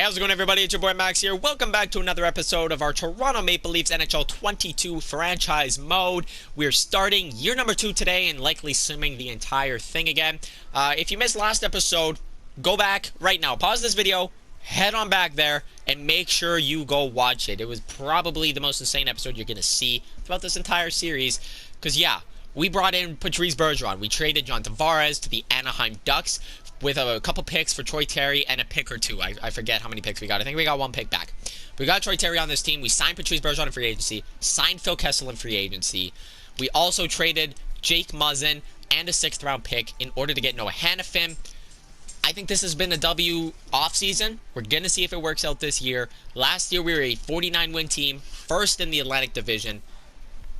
How's it going, everybody? It's your boy Max here. Welcome back to another episode of our Toronto Maple Leafs NHL 22 franchise mode. We're starting year number 2 today and likely simming the entire thing again. If you missed last episode, go back right now. Pause this video, head on back there, and make sure you go watch it. It was probably the most insane episode you're going to see throughout this entire series. Because, yeah, we brought in Patrice Bergeron. We traded John Tavares to the Anaheim Ducks with a couple picks for Troy Terry and a pick or two. I forget how many picks we got. I think we got one pick back. We got Troy Terry on this team. We signed Patrice Bergeron in free agency. Signed Phil Kessel in free agency. We also traded Jake Muzzin and a 6th round pick in order to get Noah Hanifin. I think this has been a W offseason. We're going to see if it works out this year. Last year we were a 49-win team, first in the Atlantic Division.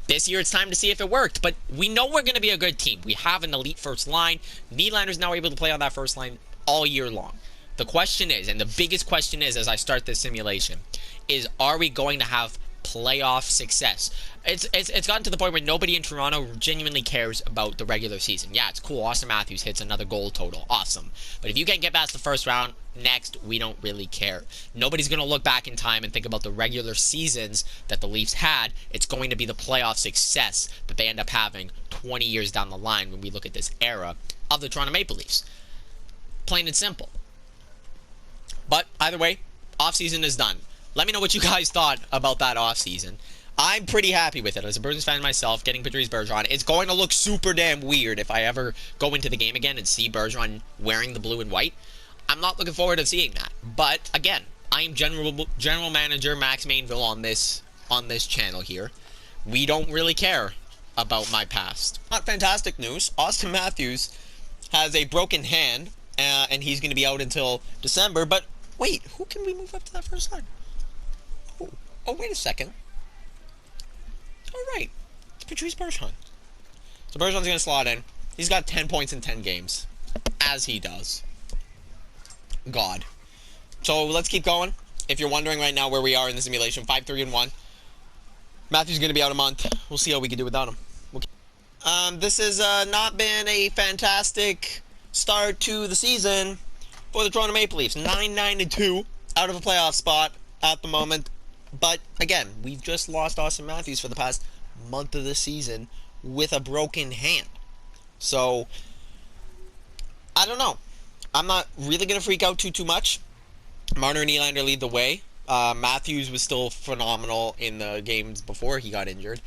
This year, it's time to see if it worked, but we know we're going to be a good team. We have an elite first line. Nylander's now able to play on that first line all year long. The question is, and the biggest question is as I start this simulation, is are we going to have playoff success? It's gotten to the point where nobody in Toronto genuinely cares about the regular season. Yeah, it's cool. Austin Matthews hits another goal total. Awesome. But if you can't get past the first round, next, we don't really care. Nobody's going to look back in time and think about the regular seasons that the Leafs had. It's going to be the playoff success that they end up having 20 years down the line when we look at this era of the Toronto Maple Leafs. Plain and simple. But either way, offseason is done. Let me know what you guys thought about that offseason. I'm pretty happy with it. As a Bruins fan myself, getting Patrice Bergeron, it's going to look super damn weird if I ever go into the game again and see Bergeron wearing the blue and white. I'm not looking forward to seeing that. But again, I am general manager Max Mainville on this channel here. We don't really care about my past. Not fantastic news. Austin Matthews has a broken hand, and he's going to be out until December. But wait, who can we move up to that first line? Oh, wait a second. All right, it's Patrice Bergeron. So Bergeron's going to slot in. He's got 10 points in 10 games, as he does. God. So let's keep going. If you're wondering right now where we are in the simulation, 5-3-1. Matthew's going to be out a month. We'll see how we can do without him. This has not been a fantastic start to the season for the Toronto Maple Leafs. 9-9-2 out of a playoff spot at the moment. But, again, we've just lost Austin Matthews for the past month of the season with a broken hand. So, I don't know. I'm not really going to freak out too much. Marner and Nylander lead the way. Matthews was still phenomenal in the games before he got injured.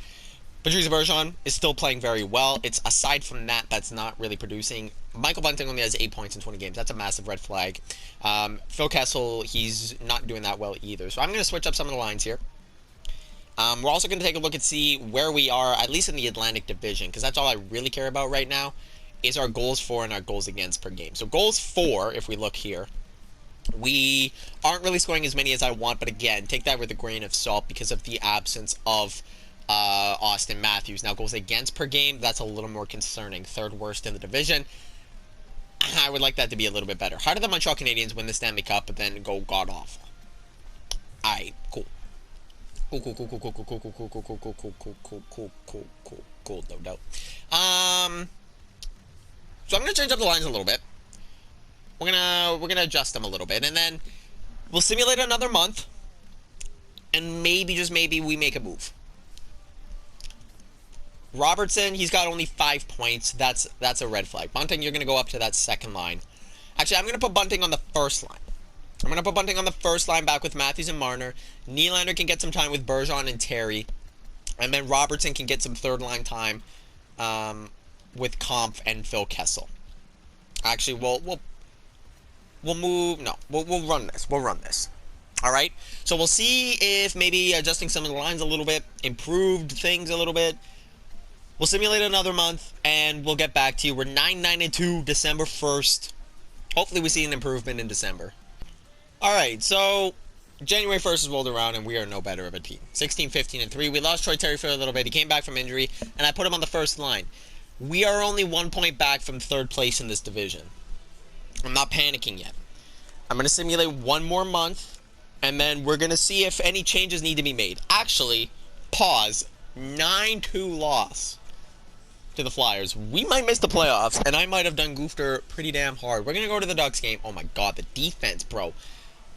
Patrice Bergeron is still playing very well. It's aside from that that's not really producing. Michael Bunting only has 8 points in 20 games. That's a massive red flag. Phil Kessel, he's not doing that well either. So I'm going to switch up some of the lines here. We're also going to take a look and see where we are, at least in the Atlantic Division, because that's all I really care about right now, is our goals for and our goals against per game. So goals for, if we look here, we aren't really scoring as many as I want, but again, take that with a grain of salt because of the absence of Austin Matthews. Now, goals against per game, that's a little more concerning. 3rd worst in the division. I would like that to be a little bit better. How did the Montreal Canadiens win the Stanley Cup but then go god-awful? Alright, cool. Cool, no doubt. So I'm gonna change up the lines a little bit. We're gonna adjust them a little bit, and then we'll simulate another month, and maybe, just maybe, we make a move. Robertson, he's got only 5 points. That's a red flag. Bunting, you're going to go up to that second line. Actually, I'm going to put Bunting on the first line. I'm going to put Bunting on the first line back with Matthews and Marner. Nylander can get some time with Bergeron and Terry. And then Robertson can get some third-line time with Kampf and Phil Kessel. Actually, we'll move... No, we'll run this. We'll run this. All right? So we'll see if maybe adjusting some of the lines a little bit improved things a little bit. We'll simulate another month, and we'll get back to you. We're 9-9-2, December 1st. Hopefully we see an improvement in December. Alright, so January 1st is rolled around, and we are no better of a team. 16-15-3. We lost Troy Terry for a little bit. He came back from injury, and I put him on the first line. We are only 1 point back from 3rd place in this division. I'm not panicking yet. I'm going to simulate one more month, and then we're going to see if any changes need to be made. Actually, pause. 9-2 loss to the Flyers. We might miss the playoffs, and I might have done goofed her pretty damn hard. We're going to go to the Ducks game. Oh my god, the defense, bro.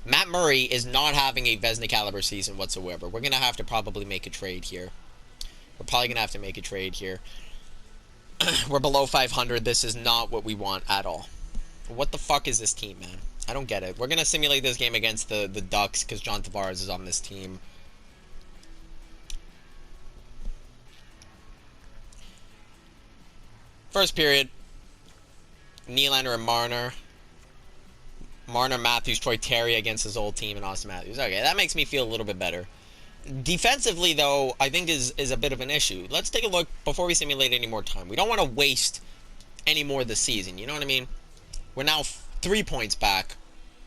Matt Murray is not having a Vezina caliber season whatsoever. We're going to have to probably make a trade here. We're probably going to have to make a trade here. We're below 500. This is not what we want at all. What the fuck is this team, man? I don't get it. We're going to simulate this game against the Ducks because John Tavares is on this team. First period. Nylander and Marner. Marner, Matthews, Troy Terry against his old team and Austin Matthews. Okay, that makes me feel a little bit better. Defensively, though, I think is a bit of an issue. Let's take a look before we simulate any more time. We don't want to waste any more this season. You know what I mean? We're now 3 points back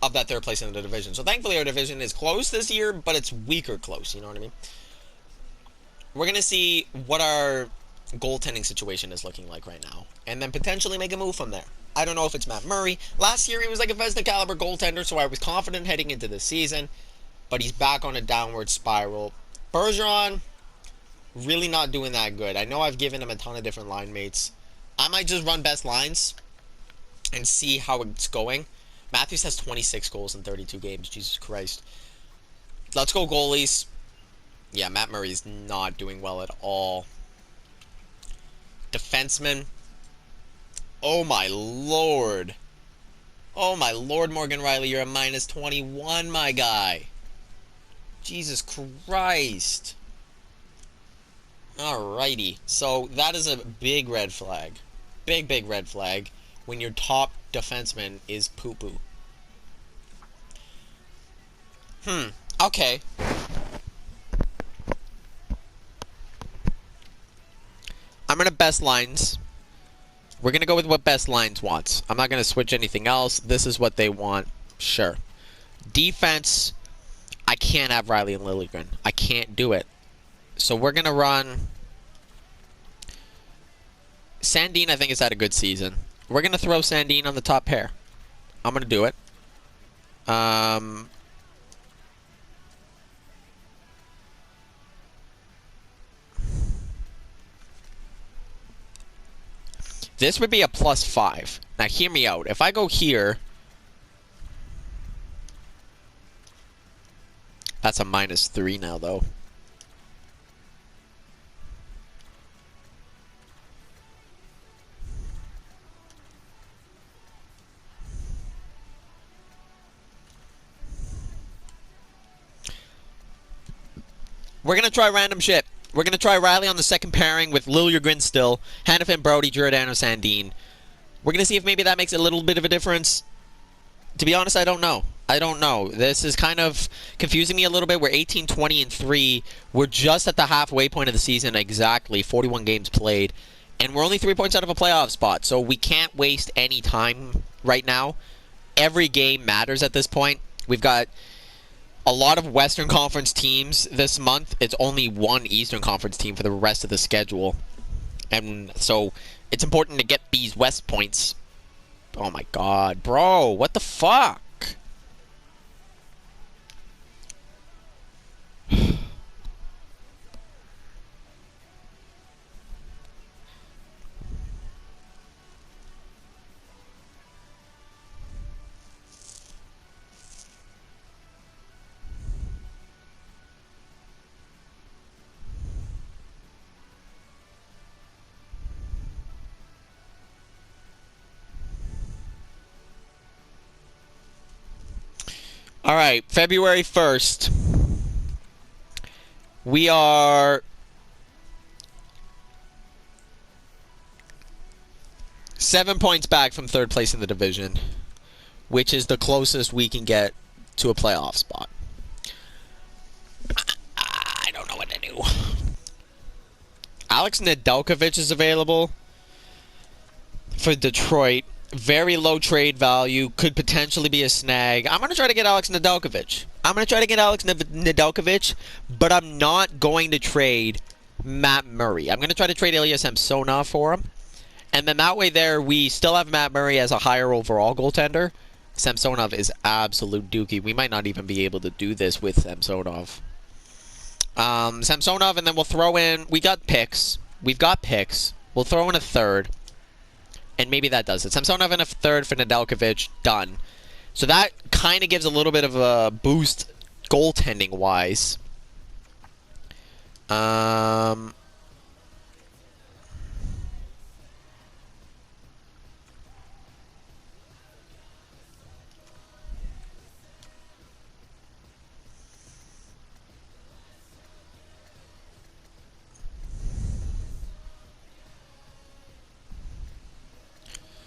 of that third place in the division. So thankfully our division is close this year, but it's weaker close. You know what I mean? We're going to see what our goaltending situation is looking like right now. And then potentially make a move from there. I don't know if it's Matt Murray. Last year he was like a Vezina caliber goaltender, so I was confident heading into the season. But he's back on a downward spiral. Bergeron, really not doing that good. I know I've given him a ton of different line mates. I might just run best lines and see how it's going. Matthews has 26 goals in 32 games. Jesus Christ. Let's go goalies. Yeah, Matt Murray's not doing well at all. Defenseman. Oh my lord. Oh my lord, Morgan Riley, you're a minus 21, my guy. Jesus Christ. Alrighty. So that is a big red flag. Big red flag when your top defenseman is poo-poo. Okay. I'm gonna best lines. We're going to go with what best lines wants. I'm not going to switch anything else. This is what they want. Sure. Defense, I can't have Riley and Liljegren. I can't do it. So we're going to run... Sandin, I think, has had a good season. We're going to throw Sandin on the top pair. I'm going to do it. This would be a +5. Now, hear me out. If I go here, that's a -3 now, though. We're going to try random shit. We're going to try Riley on the second pairing with Liljegren still, Hanifin, Brody, Giordano, Sandin. We're going to see if maybe that makes a little bit of a difference. To be honest, I don't know. I don't know. This is kind of confusing me a little bit. We're 18, 20, and 3. We're just at the halfway point of the season exactly. 41 games played. And we're only 3 points out of a playoff spot. So we can't waste any time right now. Every game matters at this point. We've got a lot of Western Conference teams this month. It's only one Eastern Conference team for the rest of the schedule. And so it's important to get these West points. Oh my god, bro. What the fuck? Alright, February 1st. We are 7 points back from third place in the division, which is the closest we can get to a playoff spot. I don't know what to do. Alex Nedeljkovic is available for Detroit. Very low trade value. Could potentially be a snag. I'm going to try to get Alex Nedeljkovic. But I'm not going to trade Matt Murray. I'm going to try to trade Ilya Samsonov for him. And then that way there, we still have Matt Murray as a higher overall goaltender. Samsonov is absolute dookie. We might not even be able to do this with Samsonov. Samsonov, and then we'll throw in... We got picks. We've got picks. We'll throw in a third. And maybe that does it. Samsonov in a third for Nedeljkovic. Done. So that kind of gives a little bit of a boost goaltending-wise.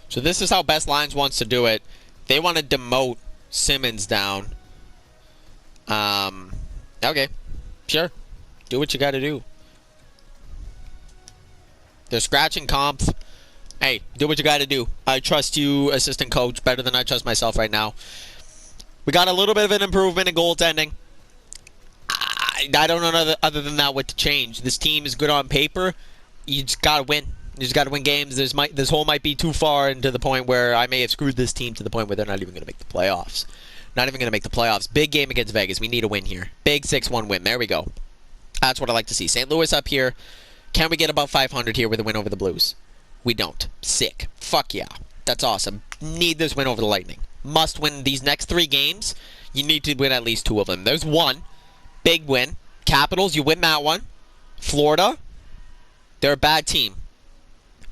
So this is how Best Lines wants to do it. They want to demote Simmons down. Okay. Sure. Do what you got to do. They're scratching Comp. Hey, do what you got to do. I trust you, assistant coach, better than I trust myself right now. We got a little bit of an improvement in goaltending. I don't know other than that what to change. This team is good on paper. You just got to win. You just got to win games. This hole might be too far, and to the point where I may have screwed this team to the point where they're not even going to make the playoffs. Not even going to make the playoffs. Big game against Vegas. We need a win here. Big 6-1 win. There we go. That's what I like to see. St. Louis up here. Can we get about 500 here with a win over the Blues? We don't. Sick. Fuck yeah. That's awesome. Need this win over the Lightning. Must win these next 3 games. You need to win at least 2 of them. There's 1. Big win. Capitals, you win that one. Florida, they're a bad team.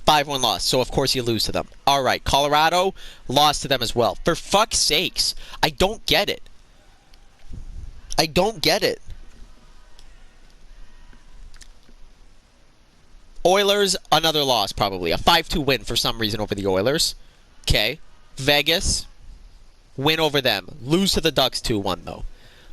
5-1 loss, so of course you lose to them. Alright, Colorado, lost to them as well. For fuck's sakes, I don't get it. I don't get it. Oilers, another loss probably. A 5-2 win for some reason over the Oilers. Okay. Vegas, win over them. Lose to the Ducks 2-1 though.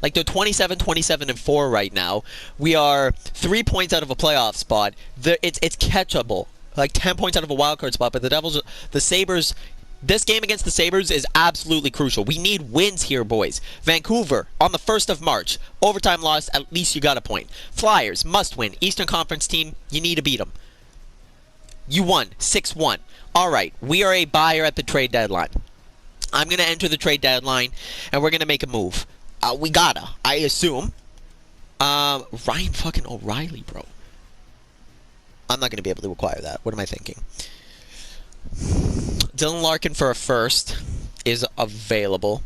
Like, they're 27-27-4 right now. We are 3 points out of a playoff spot. It's catchable. Like 10 points out of a wild card spot, but the Sabres, this game against the Sabres is absolutely crucial. We need wins here, boys. Vancouver, on the 1st of March, overtime loss, at least you got a point. Flyers, must win. Eastern Conference team, you need to beat them. You won, 6-1. All right, we are a buyer at the trade deadline. I'm going to enter the trade deadline, and we're going to make a move. We gotta, I assume. Ryan fucking O'Reilly, bro. I'm not going to be able to acquire that. What am I thinking? Dylan Larkin for a first is available.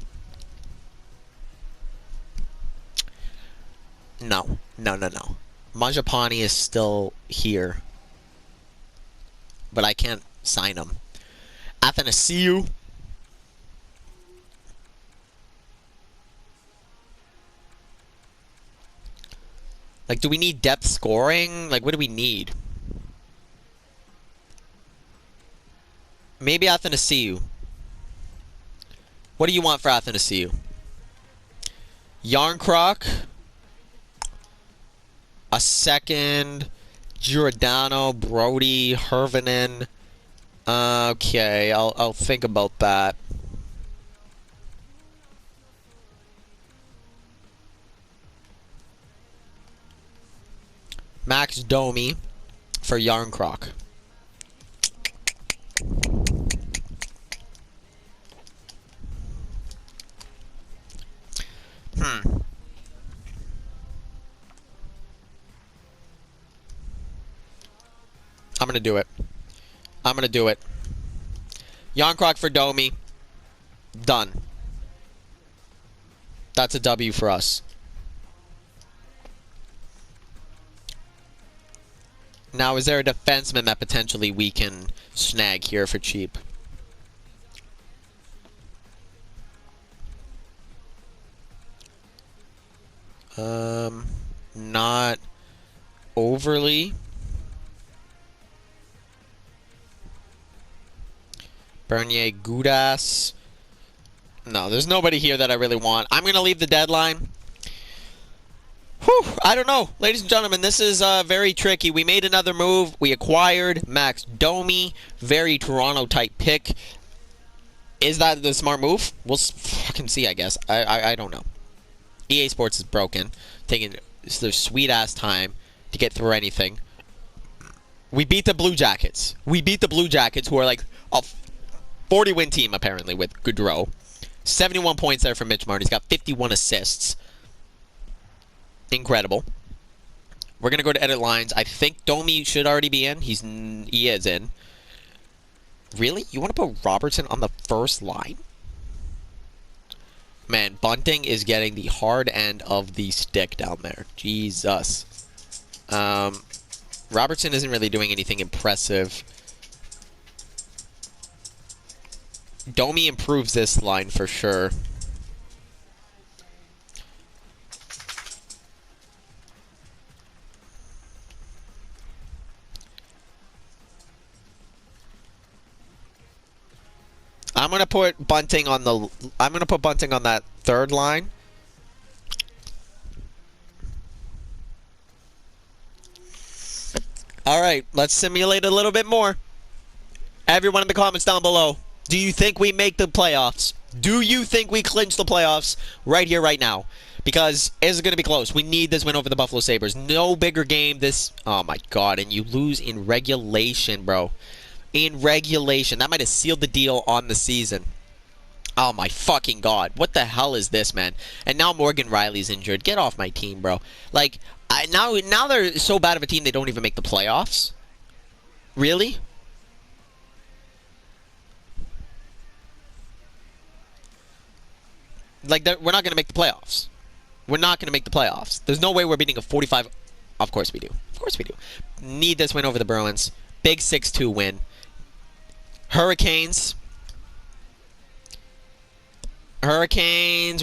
No. Mangiapane is still here. But I can't sign him. Athanasiou. Like, do we need depth scoring? Like, what do we need? Maybe Athanasiou. What do you want for Athanasiou? Yarncroc. A second. Giordano, Brody, Hervinen. Okay, I'll think about that. Max Domi for Yarncroc. I'm going to do it. I'm going to do it. Yarncroc for Domi. Done. That's a W for us. Now, is there a defenseman that potentially we can snag here for cheap? Not overly. Bernier, Gudas. No, there's nobody here that I really want. I'm going to leave the deadline. Whew, I don't know. Ladies and gentlemen, this is very tricky. We made another move. We acquired Max Domi. Very Toronto-type pick. Is that the smart move? We'll fucking see, I guess. I don't know. EA Sports is broken. Taking their sweet-ass time to get through anything. We beat the Blue Jackets. We beat the Blue Jackets, who are like a 40-win team, apparently, with Gaudreau. 71 points there for Mitch Martin. He's got 51 assists. Incredible. We're going to go to edit lines. I think Domi should already be in. He is in. Really? You want to put Robertson on the first line? Man, Bunting is getting the hard end of the stick down there. Jesus. Robertson isn't really doing anything impressive. Domi improves this line for sure. I'm gonna put Bunting on that third line. All right, let's simulate a little bit more. Everyone in the comments down below, do you think we make the playoffs? Do you think we clinch the playoffs right here, right now? Because it's going to be close. We need this win over the Buffalo Sabres. No bigger game. Oh my God, and you lose in regulation, bro. In regulation. That might have sealed the deal on the season. Oh my fucking God. What the hell is this, man? And now Morgan Riley's injured. Get off my team, bro. Like, now they're so bad of a team they don't even make the playoffs? Really? Like, we're not going to make the playoffs. We're not going to make the playoffs. There's no way we're beating a 45... Of course we do. Of course we do. Need this win over the Bruins. Big 6-2 win. Hurricanes.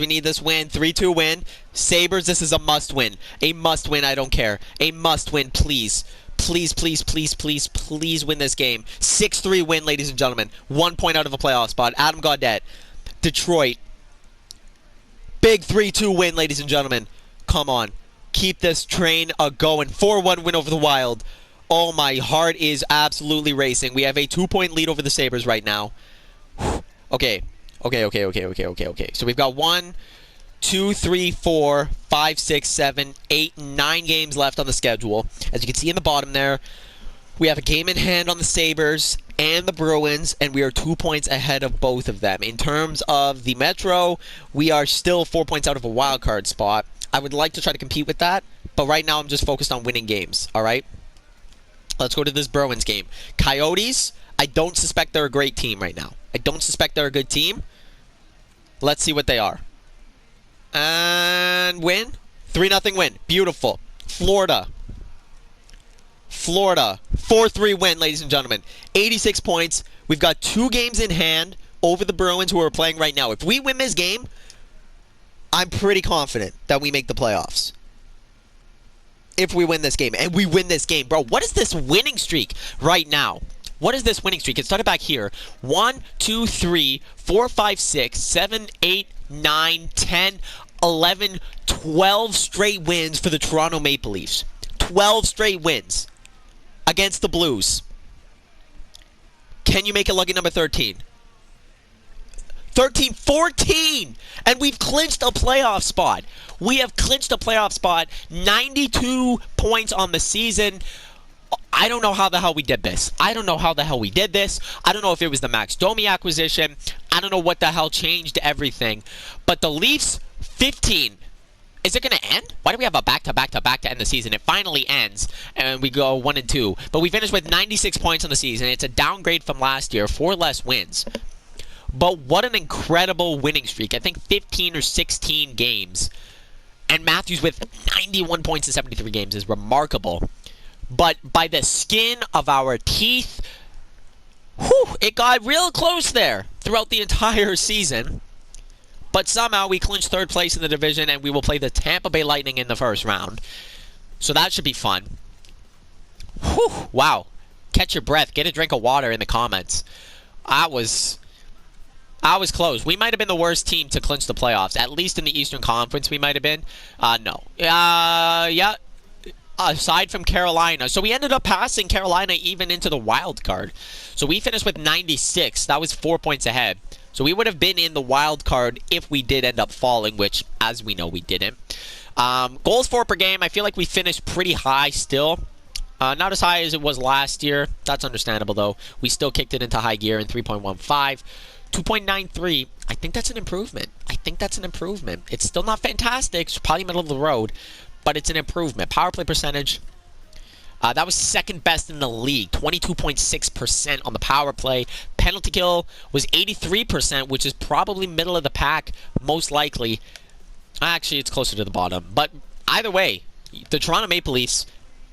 We need this win. 3-2 win. Sabres, this is a must win. A must win, I don't care. A must win, please. Please, please, please, please, please win this game. 6-3 win, ladies and gentlemen. 1 point out of a playoff spot. Adam Gaudette. Detroit. Big 3-2 win, ladies and gentlemen. Come on. Keep this train going. 4-1 win over the Wild. Oh, my heart is absolutely racing. We have a 2-point lead over the Sabres right now. Okay. Okay. So we've got 1, 2, 3, 4, 5, 6, 7, 8, 9 games left on the schedule. As you can see in the bottom there, we have a game in hand on the Sabres and the Bruins, and we are 2 points ahead of both of them. In terms of the Metro, we are still 4 points out of a wild card spot. I would like to try to compete with that, but right now I'm just focused on winning games, all right? Let's go to this Bruins game. Coyotes, I don't suspect they're a great team right now. I don't suspect they're a good team. Let's see what they are. And win. 3-0 win. Beautiful. Florida. 4-3 win, ladies and gentlemen. 86 points. We've got 2 games in hand over the Bruins who are playing right now. If we win this game, I'm pretty confident that we make the playoffs. If we win this game. And we win this game. Bro, what is this winning streak right now? What is this winning streak? It started back here. 1, 2, 3, 4, 5, 6, 7, 8, 9, 10, 11, 12 straight wins for the Toronto Maple Leafs. 12 straight wins against the Blues. Can you make it lucky number 13? 13, 14! And we've clinched a playoff spot. We have clinched a playoff spot. 92 points on the season. I don't know how the hell we did this. I don't know if it was the Max Domi acquisition. I don't know what the hell changed everything. But the Leafs, 15. Is it going to end? Why do we have a back-to-back-to-back to end the season? It finally ends, and we go 1-2. But we finished with 96 points on the season. It's a downgrade from last year, 4 less wins. But what an incredible winning streak. I think 15 or 16 games. And Matthews with 91 points in 73 games is remarkable. But by the skin of our teeth, it got real close there throughout the entire season. But somehow we clinched 3rd place in the division, and we will play the Tampa Bay Lightning in the 1st round. So that should be fun. Wow. Catch your breath. Get a drink of water in the comments. I was close. We might have been the worst team to clinch the playoffs. At least in the Eastern Conference, we might have been. No. Yeah. Aside from Carolina. So we ended up passing Carolina even into the wild card. So we finished with 96. That was 4 points ahead. So we would have been in the wild card if we did end up falling, which, as we know, we didn't. Goals for per game, I feel like we finished pretty high still. Not as high as it was last year. That's understandable, though. We still kicked it into high gear in 3.15. 2.93. I think that's an improvement. It's still not fantastic. It's probably middle of the road. But it's an improvement. Power play percentage. That was second best in the league, 22.6% on the power play. Penalty kill was 83%, which is probably middle of the pack, most likely. Actually, it's closer to the bottom. But either way, the Toronto Maple Leafs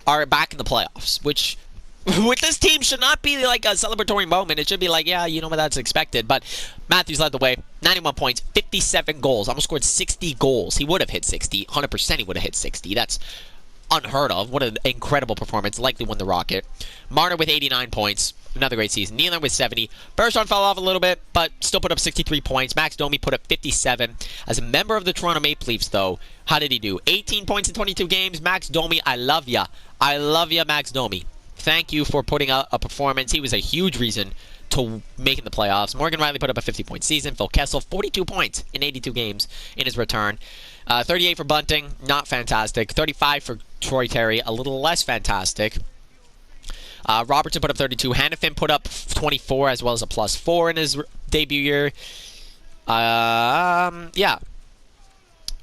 are back in the playoffs, which with this team should not be like a celebratory moment. It should be like, yeah, you know what, that's expected. But Matthews led the way, 91 points, 57 goals, almost scored 60 goals. He would have hit 60, 100% he would have hit 60. That's unheard of. What an incredible performance. Likely won the Rocket. Marner with 89 points. Another great season. Nylander with 70. Bergeron fell off a little bit, but still put up 63 points. Max Domi put up 57. As a member of the Toronto Maple Leafs, though, how did he do? 18 points in 22 games. Max Domi, I love ya. I love ya, Max Domi. Thank you for putting out a performance. He was a huge reason to making the playoffs. Morgan Riley put up a 50-point season. Phil Kessel, 42 points in 82 games in his return. 38 for Bunting, not fantastic. 35 for Troy Terry, a little less fantastic. Robertson put up 32. Hannafin put up 24 as well as a +4 in his debut year. Yeah.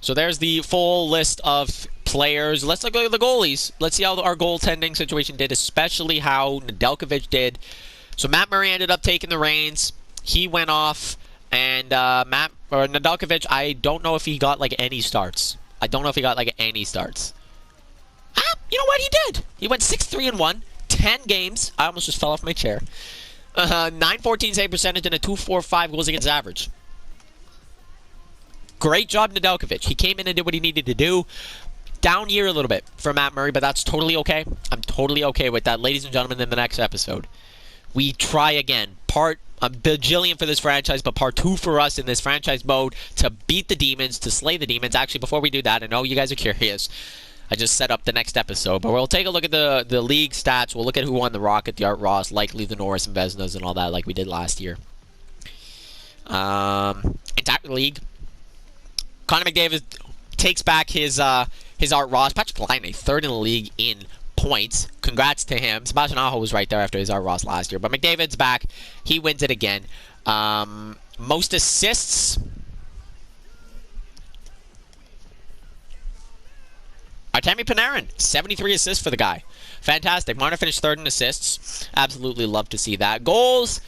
So there's the full list of players. Let's look at the goalies. Let's see how our goaltending situation did, especially how Nedeljkovic did. So Matt Murray ended up taking the reins. He went off, and Nedeljkovic, I don't know if he got like any starts. You know what? He did. He went 6-3-1, 10 games. I almost just fell off my chair. 914 save percentage and a 245 goals against average. Great job, Nedeljkovic. He came in and did what he needed to do. Down year a little bit for Matt Murray, but that's totally okay. I'm totally okay with that. Ladies and gentlemen, in the next episode, we try again. A bajillion for this franchise, but part 2 for us in this franchise mode to beat the demons, to slay the demons. Actually, before we do that, I know you guys are curious. I just set up the next episode, but we'll take a look at the league stats. We'll look at who won the Rocket, the Art Ross, likely the Norris and Vezinas and all that like we did last year. Entire league. Connor McDavid takes back his Art Ross. Patrick Laine, 3rd in the league in points. Congrats to him. Sebastian Aho was right there after his Art Ross last year. But McDavid's back. He wins it again. Most assists. Artemi Panarin, 73 assists for the guy. Fantastic. Marner finished 3rd in assists. Absolutely love to see that. Goals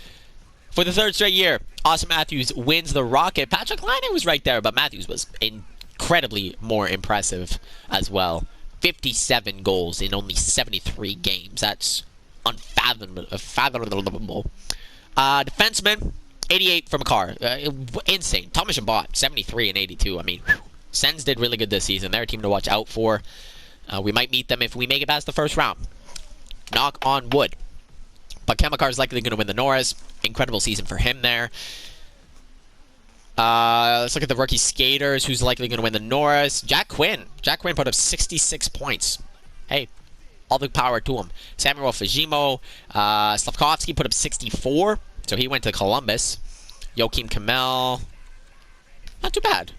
for the 3rd straight year. Austin Matthews wins the Rocket. Patrick Laine was right there, but Matthews was incredibly more impressive as well. 57 goals in only 73 games. That's unfathomable. Defenseman, 88 from Makar. Insane. Thomas Chabot, 73 and 82. I mean, Sens did really good this season. They're a team to watch out for. We might meet them if we make it past the 1st round. Knock on wood. But Makar is likely going to win the Norris. Incredible season for him there. Let's look at the rookie skaters. Who's likely going to win the Norris? Jack Quinn. Jack Quinn put up 66 points. Hey, all the power to him. Samuel Fajimo. Slavkovsky put up 64. So he went to Columbus. Joakim Kamel. Not too bad.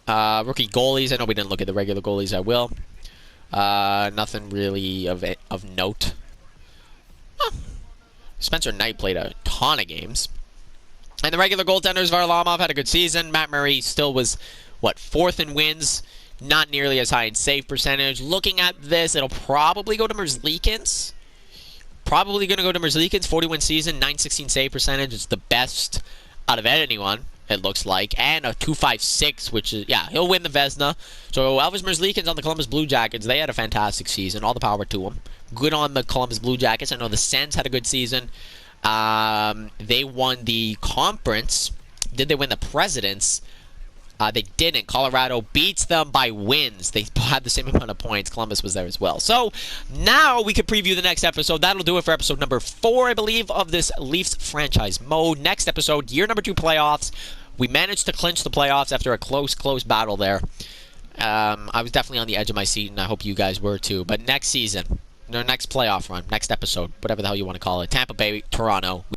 Rookie goalies. I know we didn't look at the regular goalies. I will. Nothing really of note. Huh. Spencer Knight played a ton of games. And the regular goaltenders, Varlamov had a good season. Matt Murray still was, 4th in wins. Not nearly as high in save percentage. Looking at this, it'll probably go to Merzlikins. 40-win season, 916 save percentage. It's the best out of anyone, it looks like. And a 256, which is, yeah, he'll win the Vezina. So Elvis Merzlikins on the Columbus Blue Jackets, they had a fantastic season. All the power to them. Good on the Columbus Blue Jackets. I know the Sens had a good season. They won the conference. Did they win the Presidents? They didn't. Colorado beats them by wins. They had the same amount of points. Columbus was there as well. So now we can preview the next episode. That'll do it for episode number 4, I believe, of this Leafs franchise mode. Next episode, year number 2 playoffs. We managed to clinch the playoffs after a close battle there. I was definitely on the edge of my seat, and I hope you guys were too. But next season, our next playoff run, next episode, whatever the hell you want to call it, Tampa Bay, Toronto.